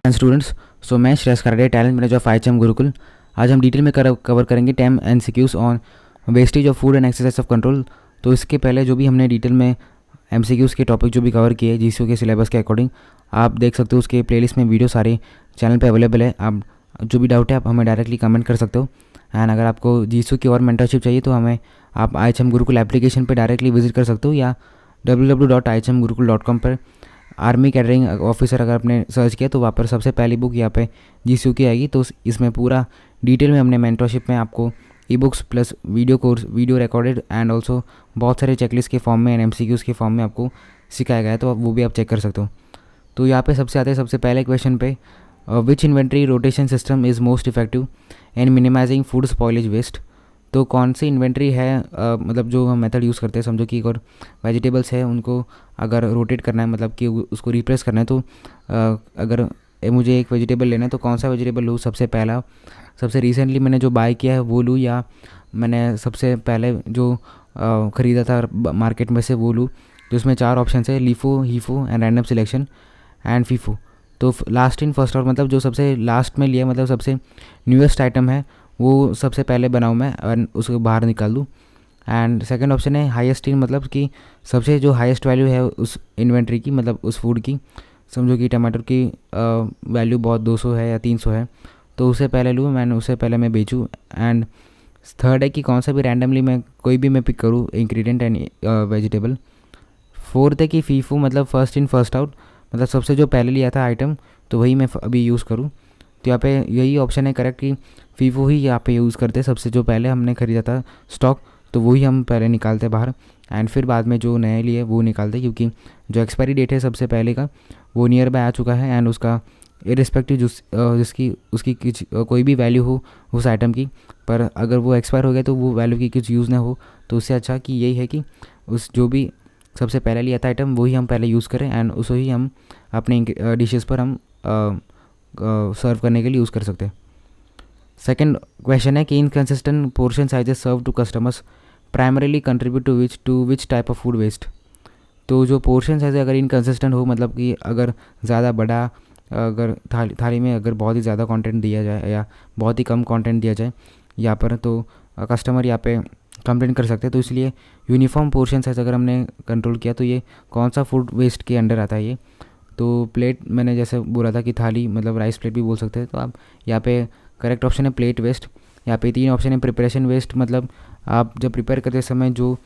And students, सो मैं Shreyas Kharade, talent manager of IHM Gurukul. आज हम डिटेल में कवर करेंगे 10 MCQs on wastage of food and exercise of control. तो इसके पहले जो भी हमने डिटेल में एमसीक्यूज के टॉपिक जो भी कवर किए जीसीओ के सिलेबस के अकॉर्डिंग, आप देख सकते हो उसके प्लेलिस्ट में वीडियो सारे चैनल पे अवेलेबल है। आप जो भी डाउट है आप हमें डायरेक्टली कमेंट कर सकते हो। एंड अगर आपको जीसीओ की और मेंटरशिप चाहिए तो हमें आप आईएचएम गुरुकुल एप्लीकेशन पर डायरेक्टली विजिट कर सकते हो, या www.ihmgurukul.com पर आर्मी कैडरिंग ऑफिसर अगर आपने सर्च किया तो वहाँ पर सबसे पहली बुक यहाँ पे जीसीओ की आएगी। तो इसमें पूरा डिटेल में हमने मेंटरशिप में आपको e books plus video course, video recorded and also बहुत सारे चेकलिस्ट के फॉर्म में एंड एमसीक्यूज़ के फॉर्म में आपको सिखाया गया है, तो वो भी आप चेक कर सकते हो। तो यहाँ पे सबसे आते हैं सबसे पहले क्वेश्चन पे, which inventory rotation system is most effective in minimising food spoilage waste. तो कौन सी इन्वेंट्री है, मतलब जो हम मेथड यूज़ करते हैं, समझो कि अगर वेजिटेबल्स है उनको अगर रोटेट करना है, मतलब कि उसको रिप्लेस करना है, तो अगर मुझे एक वेजिटेबल लेना है तो कौन सा वेजिटेबल लूँ सबसे पहला, सबसे रिसेंटली मैंने जो बाय किया है वो लूँ, या मैंने सबसे पहले जो ख़रीदा था मार्केट में से वो लूँ। तो इसमें 4 ऑप्शन है, LIFO, HIFO and random selection and FIFO. तो लास्ट इन फर्स्ट आउट, मतलब जो सबसे लास्ट में लिया, मतलब सबसे न्यूएस्ट आइटम है वो सबसे पहले बनाऊँ मैं और उसको बाहर निकाल दूँ। एंड सेकंड ऑप्शन है हाईएस्ट इन, मतलब कि सबसे जो हाईएस्ट वैल्यू है उस इन्वेंट्री की, मतलब उस फूड की। समझो कि टमाटर की वैल्यू बहुत 200 है या 300 है, तो उसे पहले लूँ, मैंने उसे पहले मैं बेचूँ। एंड थर्ड है कि कौन सा भी रैंडमली मैं कोई भी मैं पिक करूँ इंग्रेडिएंट एंड वेजिटेबल। फोर्थ है कि फीफो, मतलब फर्स्ट इन फर्स्ट आउट, मतलब सबसे जो पहले लिया था आइटम तो वही मैं अभी यूज़ करूँ। तो यहाँ पे यही ऑप्शन है करेक्ट कि फीफो ही यहाँ पे यूज़ करते हैं, सबसे जो पहले हमने ख़रीदा था स्टॉक तो वही हम पहले निकालते हैं बाहर, एंड फिर बाद में जो नए लिए वो निकालते, क्योंकि जो एक्सपायरी डेट है सबसे पहले का वो नियर बाय आ चुका है। एंड उसका इरिस्पेक्टिव जिसकी उसकी कुछ कोई भी वैल्यू हो उस आइटम की, पर अगर वो एक्सपायर हो गया तो वो वैल्यू की कुछ यूज़ ना हो, तो उससे अच्छा कि यही है कि उस जो भी सबसे पहले लिया था आइटम वही हम पहले यूज़ करें, एंड उसे ही हम अपने डिशेज़ पर हम सर्व करने के लिए यूज़ कर सकते हैं। सेकंड क्वेश्चन है कि inconsistent portion sizes serve to customers primarily contribute to which type of food waste. तो जो पोर्शन साइज अगर इनकंसिस्टेंट हो, मतलब कि अगर ज़्यादा बड़ा, अगर थाली में अगर बहुत ही ज़्यादा कंटेंट दिया जाए या बहुत ही कम कंटेंट दिया जाए यहाँ पर, तो कस्टमर यहाँ पे कंप्लेंट कर सकते हैं। तो इसलिए यूनिफॉर्म पोर्शन साइज अगर हमने कंट्रोल किया तो ये कौन सा फूड वेस्ट के अंडर आता है ये। तो प्लेट, मैंने जैसे बोला था कि थाली मतलब राइस प्लेट भी बोल सकते हैं, तो आप यहाँ पे करेक्ट ऑप्शन है प्लेट वेस्ट। यहाँ पे 3 ऑप्शन है प्रिपरेशन वेस्ट, मतलब आप जब प्रिपेयर करते समय जो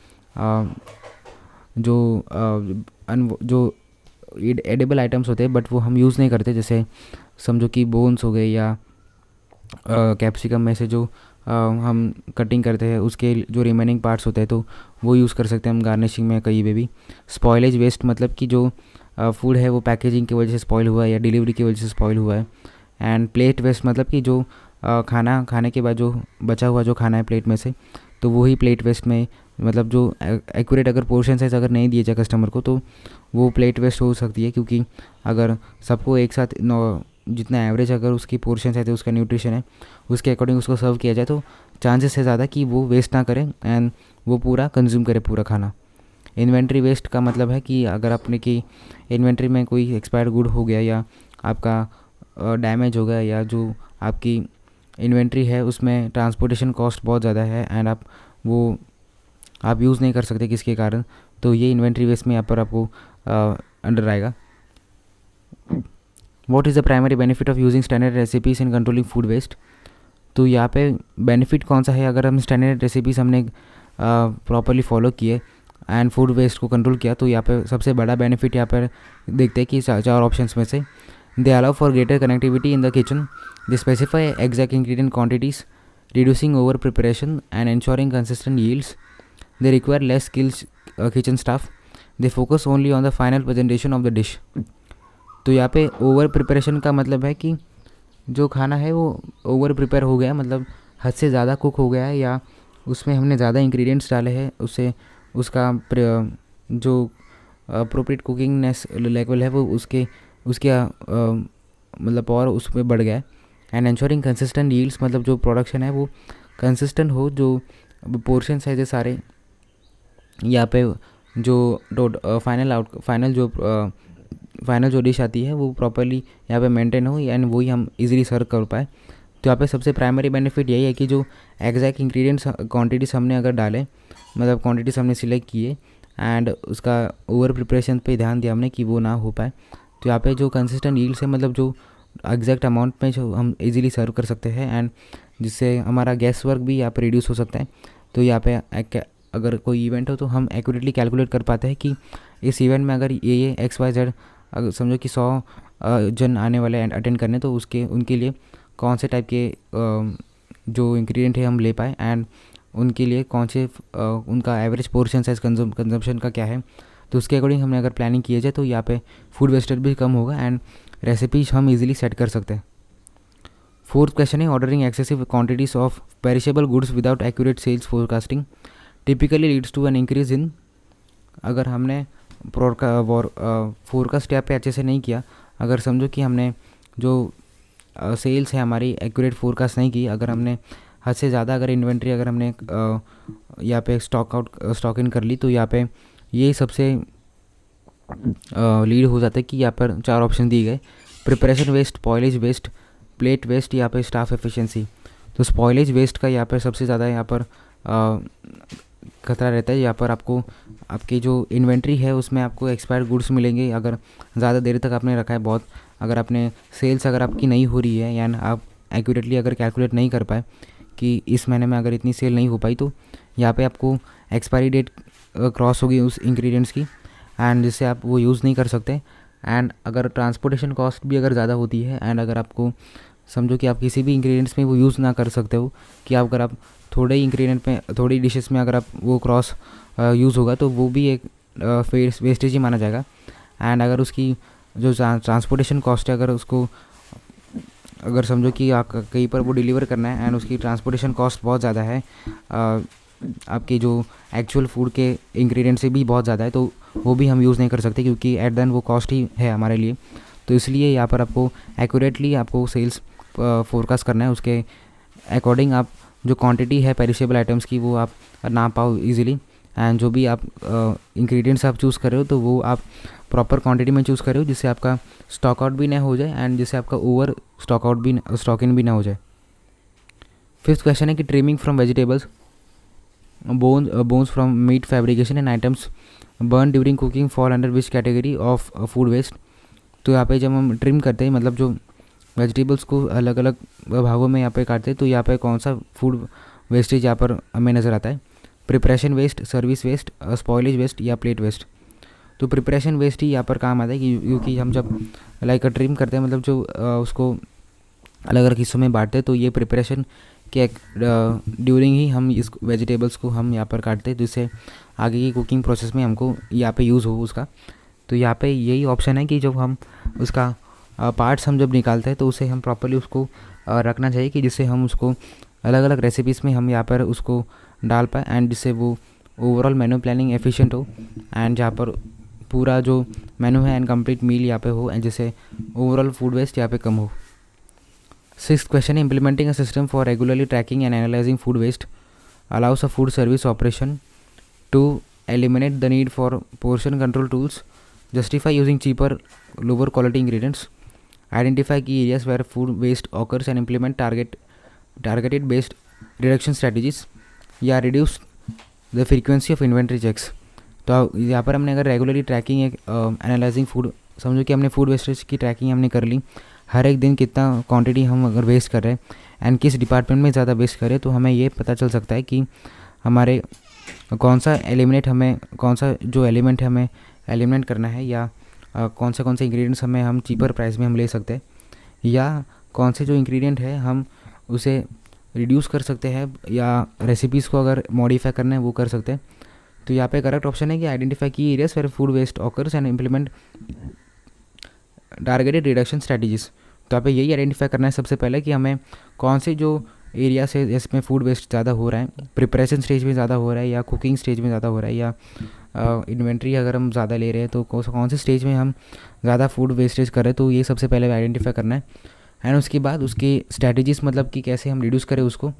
एडिबल आइटम्स होते हैं बट वो हम यूज़ नहीं करते, जैसे समझो कि बोन्स हो गए या कैप्सिकम में से जो हम कटिंग करते हैं उसके जो रिमेनिंग पार्ट्स होते हैं तो वो यूज़ कर सकते हैं हम गार्निशिंग में कहीं पे भी। स्पॉइलेज वेस्ट, मतलब कि जो फूड है वो पैकेजिंग की वजह से स्पॉइल हुआ है या डिलीवरी की वजह से स्पॉइल हुआ है। एंड प्लेट वेस्ट, मतलब कि जो खाना खाने के बाद जो बचा हुआ जो खाना है प्लेट में से, तो वही प्लेट वेस्ट में, मतलब जो एक्यूरेट अगर पोर्शन साइज अगर नहीं दिए जाए कस्टमर को तो वो प्लेट वेस्ट हो सकती है, क्योंकि अगर सबको एक साथ जितना एवरेज अगर उसकी पोर्शन साइज है, उसका न्यूट्रिशन है, उसके अकॉर्डिंग उसको सर्व किया जाए तो चांसेस है ज़्यादा कि वो वेस्ट ना करें एंड वो पूरा कंज्यूम करे पूरा खाना। इन्वेंट्री वेस्ट का मतलब है कि अगर आपने की इन्वेंट्री में कोई एक्सपायर्ड गुड हो गया या आपका डैमेज हो गया, या जो आपकी इन्वेंट्री है उसमें ट्रांसपोर्टेशन कॉस्ट बहुत ज़्यादा है एंड आप यूज़ नहीं कर सकते किसके कारण, तो ये इन्वेंट्री वेस्ट में यहाँ पर आपको अंडर आएगा। What is the primary benefit of using standard recipes in controlling food waste. तो यहाँ पे बेनिफिट कौन सा है, अगर हम स्टैंडर्ड रेसिपीज़ हमने प्रॉपरली फॉलो किए एंड फूड वेस्ट को कंट्रोल किया, तो यहाँ पे सबसे बड़ा बेनिफिट यहाँ पर देखते हैं कि 4 ऑप्शंस में से, they allow for greater connectivity in the kitchen, they specify exact ingredient quantities, reducing over preparation and ensuring consistent yields, they require less skilled kitchen staff, they focus only on the final presentation of the dish। तो यहाँ पे over preparation का मतलब है कि जो खाना है वो ओवर प्रिपेयर हो गया, मतलब हद से ज़्यादा कुक हो गया है, या उसमें हमने ज़्यादा इंग्रेडिएंट्स डाले हैं, उससे उसका जो अप्रोप्रिएट कुकिंगनेस लेवल है वो उसके मतलब और उसमें बढ़ गया है। एंड एंश्योरिंग कंसिस्टेंट यील्ड्स, मतलब जो प्रोडक्शन है वो कंसिस्टेंट हो, जो पोर्शन साइज है सारे यहाँ पे जो फाइनल जो फाइनल जो डिश आती है वो प्रॉपरली यहाँ पे मेंटेन हो एंड वही हम इजीली सर्व कर पाए। तो यहाँ पे सबसे प्राइमरी बेनिफिट यही है कि जो एग्जैक्ट इंग्रेडिएंट्स क्वांटिटीज़ हमने अगर डाले, मतलब क्वांटिटीज़ हमने सिलेक्ट किए एंड उसका ओवर प्रिपरेशन पे ध्यान दिया हमने कि वो ना हो पाए। तो यहाँ पे जो कंसिस्टेंट यील्ड से मतलब जो एग्जैक्ट अमाउंट में जो हम इजीली सर्व कर सकते हैं एंड जिससे हमारा गैस वर्क भी यहाँ पे रिड्यूस हो सकता है। तो यहाँ पे अगर कोई इवेंट हो तो हम एक्यूरेटली कैलकुलेट कर पाते हैं कि इस इवेंट में अगर ये XYZ अगर समझो कि 100 जन आने वाले अटेंड करने, तो उनके लिए कौन से टाइप के जो इंग्रेडिएंट है हम ले पाए एंड उनके लिए कौन से उनका एवरेज पोर्शन साइज कंजम्पशन का क्या है। तो उसके अकॉर्डिंग हमने अगर प्लानिंग किया जाए तो यहाँ पे फूड वेस्टेज भी कम होगा एंड रेसिपीज हम इजीली सेट कर सकते हैं। फोर्थ क्वेश्चन है ordering excessive quantities of perishable goods without accurate sales forecasting typically leads to an increase in. अगर हमने फोरकास्ट यहाँ पे अच्छे से नहीं किया, अगर समझो कि हमने जो सेल्स है हमारी एक्यूरेट फोरकास्ट नहीं की, अगर हमने हद से ज़्यादा अगर इन्वेंट्री अगर हमने यहाँ पे स्टॉक इन कर ली, तो यहाँ पे ये सबसे लीड हो जाता है कि यहाँ पर 4 ऑप्शन दिए गए: preparation waste, spoilage waste, plate waste, यहाँ पे स्टाफ एफिशिएंसी। तो स्पॉइलेज वेस्ट का यहाँ पर सबसे ज़्यादा यहाँ पर खतरा रहता है। यहाँ पर आपको आपकी जो इन्वेंट्री है उसमें आपको एक्सपायर्ड गुड्स मिलेंगे अगर ज़्यादा देर तक आपने रखा है। बहुत अगर आपने सेल्स अगर आपकी नहीं हो रही है या आप एक्यूरेटली अगर कैलकुलेट नहीं कर पाए कि इस महीने में अगर इतनी सेल नहीं हो पाई, तो यहाँ पे आपको एक्सपायरी डेट क्रॉस होगी उस इंग्रेडिएंट्स की एंड जिससे आप वो यूज़ नहीं कर सकते। एंड अगर ट्रांसपोर्टेशन कॉस्ट भी अगर ज़्यादा होती है एंड अगर आपको समझो कि आप किसी भी इंग्रेडिएंट्स में वो यूज़ ना कर सकते हो कि अगर आप थोड़े ही इंग्रेडिएंट में थोड़ी डिशेस में अगर आप वो क्रॉस यूज़ होगा तो वो भी एक वेस्टेज ही माना जाएगा। एंड अगर उसकी जो ट्रांसपोर्टेशन कॉस्ट है अगर उसको अगर समझो कि आप कहीं पर वो डिलीवर करना है एंड उसकी ट्रांसपोर्टेशन कॉस्ट बहुत ज़्यादा है, आपकी जो एक्चुअल फूड के इंग्रेडिएंट से भी बहुत ज़्यादा है, तो वो भी हम यूज़ नहीं कर सकते क्योंकि एट द एंड वो कॉस्ट ही है हमारे लिए। तो इसलिए यहाँ पर आपको एक्यूरेटली आपको सेल्स फोरकास्ट करना है, उसके अकॉर्डिंग आप जो क्वांटिटी है पेरिशेबल आइटम्स की वो आप ना पाओ इजीली एंड जो भी आप इंग्रेडिएंट्स आप चूज़ कर रहे हो तो वो आप प्रॉपर क्वांटिटी में चूज़ कर रहे हो जिससे आपका स्टॉक आउट भी ना हो जाए एंड जिससे आपका ओवर स्टॉक इन भी ना हो जाए। फिफ्थ क्वेश्चन है कि trimming from vegetables, bones from meat fabrication and items burn during cooking fall under which category of food waste. तो यहाँ पे जब हम ट्रिम करते हैं मतलब जो वेजिटेबल्स को अलग अलग भागों में यहाँ पे काटते हैं, तो यहाँ पे कौन सा फूड वेस्टेज यहाँ पर हमें नज़र आता है: preparation waste, service waste, spoilage waste या प्लेट वेस्ट। तो प्रिपरेशन वेस्ट ही यहाँ पर काम आता है क्योंकि हम जब लाइक ट्रिम करते हैं मतलब जो उसको अलग अलग हिस्सों में बांटते हैं, तो ये प्रिपरेशन के ड्यूरिंग ही हम इस वेजिटेबल्स को हम यहाँ पर काटते हैं जिससे आगे की कुकिंग प्रोसेस में हमको यहाँ पे यूज़ हो उसका। तो यहाँ पे यही ऑप्शन है कि जब हम उसका पार्ट्स हम जब निकालते हैं तो उसे हम प्रॉपर्ली उसको रखना चाहिए कि जिससे हम उसको अलग अलग रेसिपीज़ में हम यहाँ पर उसको डाल पाए एंड जिससे वो ओवरऑल मेन्यू प्लानिंग एफिशिएंट हो एंड जहाँ पर पूरा जो मेन्यू है एंड कंप्लीट मील यहाँ पे हो एंड जिससे ओवरऑल फूड वेस्ट यहाँ पे कम हो। सिक्स्थ क्वेश्चन है implementing a system for regularly tracking and analysing food waste allows a food service operation to eliminate the need for portion control tools, justify using cheaper, lower quality ingredients, identify key areas where food waste occurs and implement targeted based reduction strategies या reduce the frequency of inventory checks। तो यहाँ पर हमने अगर regularly trekking एक analysing food, समझो कि हमने फूड वेस्टेज की ट्रैकिंग हमने कर ली, हर एक दिन कितना क्वांटिटी हम अगर वेस्ट कर रहे हैं एंड किस डिपार्टमेंट में ज़्यादा वेस्ट कर रहे हैं, तो हमें ये पता चल सकता है कि हमारे कौन सा जो एलिमेंट है हमें एलिमिनेट करना है या कौन से इंग्रेडिएंट्स हमें हम चीपर प्राइस में हम ले सकते हैं या कौन से जो इंग्रेडिएंट है हम उसे रिड्यूस कर सकते हैं या रेसिपीज़ को अगर मॉडिफाई करना है वो कर सकते हैं। तो यहाँ पे करेक्ट ऑप्शन है कि identify key areas where food waste occurs and implement targeted reduction strategies. तो यहाँ पे यही आइडेंटिफाई करना है सबसे पहले कि हमें कौन से जो एरिया से इसमें फूड वेस्ट ज़्यादा हो रहा है, प्रिपरेशन स्टेज में ज़्यादा हो रहा है या कुकिंग स्टेज में ज़्यादा हो रहा है या इन्वेंट्री अगर हम ज़्यादा ले रहे हैं तो कौन से स्टेज में हम ज़्यादा फूड वेस्टेज कर रहे हैं, तो ये सबसे पहले आइडेंटिफाई करना है एंड उसके बाद उसकी स्ट्रैटेजीज मतलब कि कैसे हम रिड्यूस करें उसको,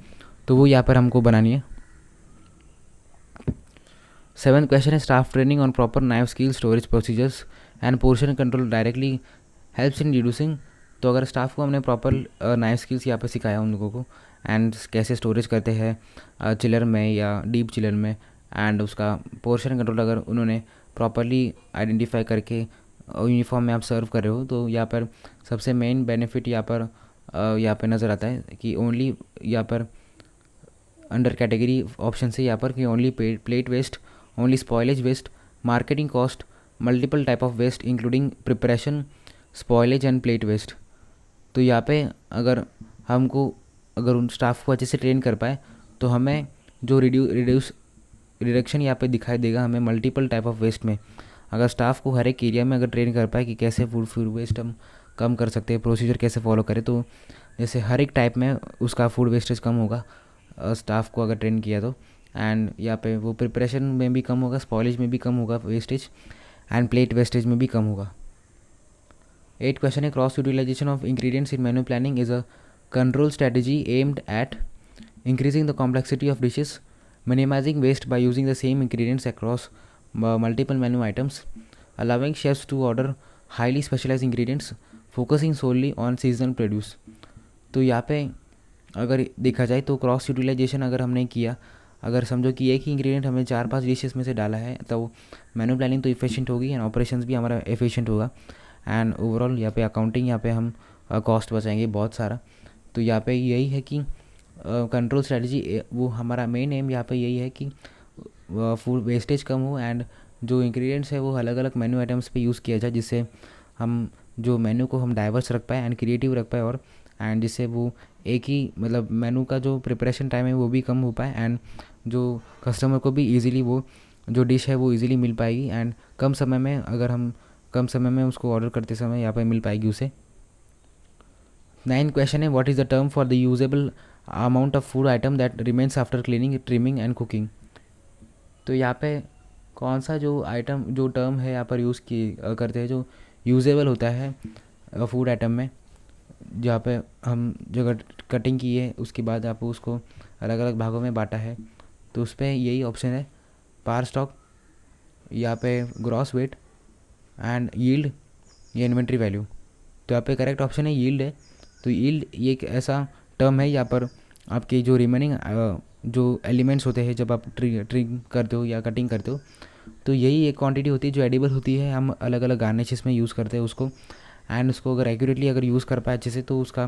तो वो यहाँ पर हमको बनानी है। 7th क्वेश्चन है staff training on proper knife skill storage procedures end portion control directly helps in reducing. तो अगर स्टाफ को हमने प्रॉपर नाइफ स्किल्स यहाँ पे सिखाया उन लोगों को एंड कैसे स्टोरेज करते हैं चिलर में या डीप चिलर में, एंड उसका पोर्शन कंट्रोल अगर उन्होंने प्रॉपरली आइडेंटिफाई करके यूनिफॉर्म में आप सर्व कर रहे हो, तो यहाँ पर सबसे मेन बेनिफिट यहाँ पर नज़र आता है कि ओनली यहाँ पर अंडर कैटेगरी ऑप्शन से यहाँ पर कि only plate waste, only spoilage waste, marketing cost, multiple type of waste including preparation, spoilage and plate waste. तो यहाँ पे अगर उन स्टाफ को अच्छे से ट्रेन कर पाए तो हमें जो रिडक्शन यहाँ पे दिखाई देगा हमें मल्टीपल टाइप ऑफ वेस्ट में। अगर स्टाफ को हर एक एरिया में अगर ट्रेन कर पाए कि कैसे फूड वेस्ट हम कम कर सकते हैं, प्रोसीजर कैसे फॉलो करें, तो जैसे हर एक टाइप में उसका फूड वेस्टेज कम होगा स्टाफ को अगर ट्रेन किया तो। एंड यहाँ पे वो प्रिपरेशन में भी कम होगा, स्पॉइलेज में भी कम होगा वेस्टेज, एंड प्लेट वेस्टेज में भी कम होगा। 8th क्वेश्चन है cross utilisation of ingredients in menu planning is a control strategy aimed at increasing the complexity of dishes, minimising waste by using the same ingredients across multiple menu items, allowing chefs to order highly specialised ingredients, focusing solely on seasonal produce. तो यहाँ पे अगर देखा जाए तो cross utilisation अगर हमने किया, अगर समझो कि एक ही इंग्रेडिएंट हमने 4-5 डिशेस में से डाला है, तो मेन्यू प्लानिंग तो इफिशिएंट होगी एंड ऑपरेशंस भी हमारा एफिशिएंट होगा, एंड ओवरऑल यहाँ पे अकाउंटिंग यहाँ पे हम कॉस्ट बचाएंगे बहुत सारा। तो यहाँ पे यही है कि कंट्रोल स्ट्रेटजी वो हमारा मेन एम यहाँ पे यही है कि फूड वेस्टेज कम हो एंड जो इंग्रेडिएंट्स है वो अलग अलग मेन्यू आइटम्स पे यूज़ किया जाए, जिससे हम जो मेन्यू को हम डाइवर्स रख पाए एंड क्रिएटिव रख पाए, और एंड जिससे वो एक ही मतलब मेन्यू का जो प्रिपरेशन टाइम है वो भी कम हो पाए, एंड जो कस्टमर को भी इजीली वो जो डिश है वो इजीली मिल पाएगी, एंड कम समय में अगर हम कम समय में उसको ऑर्डर करते समय यहाँ पे मिल पाएगी उसे। 9th क्वेश्चन है what is the term for the usable amount of food item that remains after cleaning, trimming and cooking. तो यहाँ पे कौन सा जो टर्म है यहाँ पर यूज़ करते हैं जो यूजेबल होता है फूड आइटम में, जहाँ पे हम जो कटिंग की है उसके बाद आप उसको अलग अलग भागों में बांटा है, तो उस पर यही ऑप्शन है पार स्टॉक, यहाँ पे ग्रॉस वेट एंड यील्ड या इन्वेंट्री वैल्यू। तो यहाँ पे करेक्ट ऑप्शन है यील्ड है। तो यील्ड ये एक ऐसा टर्म है यहाँ पर आपके जो रिमेनिंग जो एलिमेंट्स होते हैं जब आप ट्रिम करते हो या कटिंग करते हो, तो यही एक क्वांटिटी होती है जो एडिबल होती है, हम अलग अलग गार्निशेस में यूज़ करते हैं उसको, एंड उसको अगर एक्यूरेटली अगर यूज़ कर पाए अच्छे से तो उसका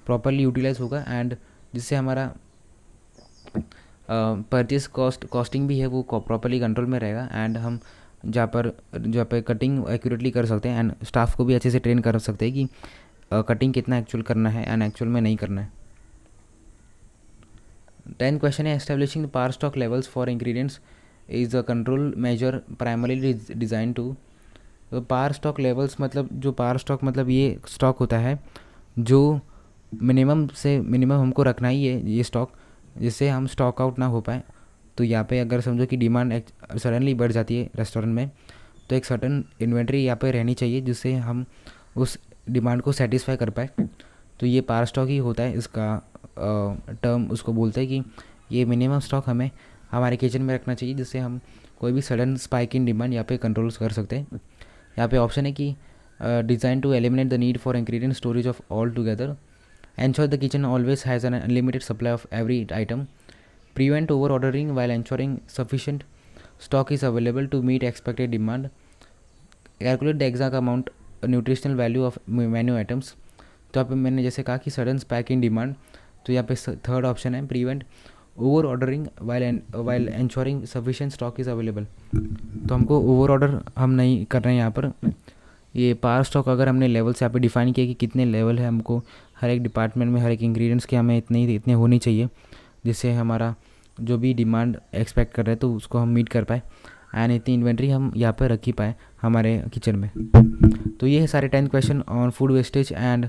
प्रॉपरली यूटिलाइज होगा, एंड जिससे हमारा परचेस कॉस्टिंग भी है वो प्रॉपरली कंट्रोल में रहेगा, एंड हम जहाँ पर कटिंग एक्यूरेटली कर सकते हैं एंड स्टाफ को भी अच्छे से ट्रेन कर सकते हैं कि कटिंग कितना एक्चुअल करना है एंड एक्चुअल में नहीं करना है। 10th क्वेश्चन है establishing the par stock levels for ingredients is a control measure primarily designed to. तो पार स्टॉक लेवल्स मतलब जो पार स्टॉक मतलब ये स्टॉक होता है जो मिनिमम से मिनिमम हमको रखना ही है ये स्टॉक, जिससे हम स्टॉक आउट ना हो पाए। तो यहाँ पे अगर समझो कि डिमांड सडनली बढ़ जाती है रेस्टोरेंट में, तो एक सर्टन इन्वेंट्री यहाँ पे रहनी चाहिए जिससे हम उस डिमांड को सेटिस्फाई कर पाए। तो ये पार स्टॉक ही होता है, इसका टर्म उसको बोलते हैं कि ये मिनिमम स्टॉक हमें हमारे किचन में रखना चाहिए जिससे हम कोई भी सडन स्पाइक इन डिमांड यहाँ पे कंट्रोल कर सकते हैं। यहाँ पे ऑप्शन है कि design to eliminate the need for ingredient storage of all together, ensure the kitchen always has an unlimited supply of every item, prevent over ordering while ensuring sufficient stock is available to meet expected demand, calculate the exact amount nutritional value of menu items। तो यहाँ पे मैंने जैसे कहा कि sudden spike in demand, तो यहाँ पे थर्ड ऑप्शन है prevent over ordering while ensuring sufficient stock is available. तो हमको ओवर ऑर्डर हम नहीं कर रहे हैं यहाँ पर। ये पार स्टॉक अगर हमने लेवल्स यहाँ पे डिफाइन किया कि कितने लेवल है हमको हर एक डिपार्टमेंट में हर एक इंग्रेडिएंट्स के हमें इतने होनी चाहिए जिससे हमारा जो भी डिमांड एक्सपेक्ट कर रहे हैं तो उसको हम मीट कर पाए, एंड इतनी इन्वेंट्री हम यहाँ पर रख ही पाए हमारे किचन में। तो ये है सारे 10 question on food wastage and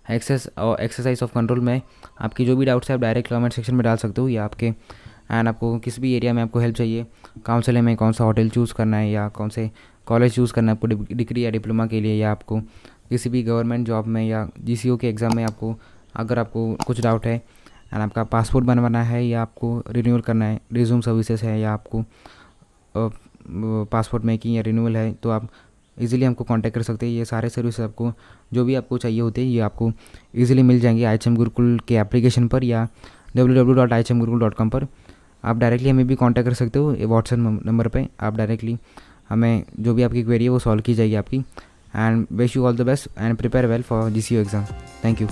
exercise of control में। आपकी जो भी डाउट्स है आप डायरेक्ट कमेंट सेक्शन में डाल सकते हो, या आपके एंड आपको किस भी एरिया में आपको हेल्प चाहिए, काउंसलिंग में कौन सा होटल चूज़ करना है या कौन से कॉलेज चूज़ करना है आपको डिग्री या डिप्लोमा के लिए, या आपको किसी भी गवर्नमेंट जॉब में या GCO के एग्ज़ाम में आपको अगर आपको कुछ डाउट है एंड आपका पासपोर्ट बनवाना है या आपको रिन्यूअल करना है, रिज्यूम सर्विसेज है या आपको पासपोर्ट मेकिंग या रिन्यूअल है, तो आप इजीली हमको कांटेक्ट कर सकते हैं। ये सारे सर्विस आपको जो भी आपको चाहिए होते हैं ये आपको इजीली मिल जाएंगे IHM गुरुकुल के एप्लीकेशन पर या www.ihmgurukul.com पर। आप डायरेक्टली हमें भी कांटेक्ट कर सकते हो व्हाट्सएप नंबर पे। आप डायरेक्टली हमें जो भी आपकी क्वेरी है वो सॉल्व की जाएगी आपकी। And wish you all the best and prepare well for GCU exam. Thank you.